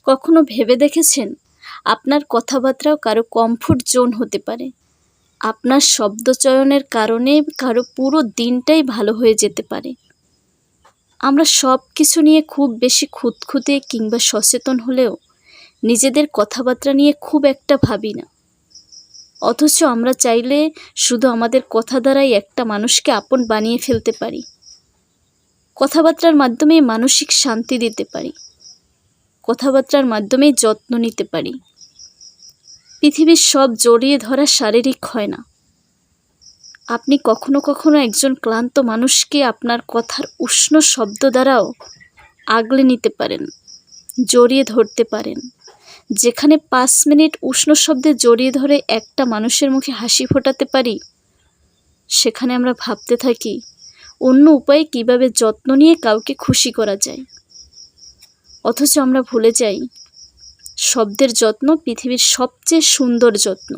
কখনো ভেবে দেখেছেন আপনার কথাবার্তাও কারো কমফোর্ট জোন হতে পারে? আপনার শব্দচয়নের কারণে কারো পুরো দিনটাই ভালো হয়ে যেতে পারে। আমরা সব কিছু নিয়ে খুব বেশি খুঁতখুঁতে কিংবা সচেতন হলেও নিজেদের কথাবার্তা নিয়ে খুব একটা ভাবি না। অথচ আমরা চাইলে শুধু আমাদের কথা দ্বারাই একটা মানুষকে আপন বানিয়ে ফেলতে পারি। কথাবার্তার মাধ্যমে মানসিক শান্তি দিতে পারি, কথাবার্তার মাধ্যমে যত্ন নিতে পারি। পৃথিবীর সব জড়িয়ে ধরা শারীরিক হয় না। আপনি কখনো কখনো একজন ক্লান্ত মানুষকে আপনার কথার উষ্ণ শব্দ দ্বারাও আগলে নিতে পারেন, জড়িয়ে ধরতে পারেন। যেখানে 5 মিনিট উষ্ণ শব্দে জড়িয়ে ধরে একটা মানুষের মুখে হাসি ফোটাতে পারি, সেখানে আমরা ভাবতে থাকি অন্য উপায়ে কিভাবে যত্ন নিয়ে কাউকে খুশি করা যায়। অথচ আমরা ভুলে যাই শব্দের যত্ন পৃথিবীর সবচেয়ে সুন্দর যত্ন।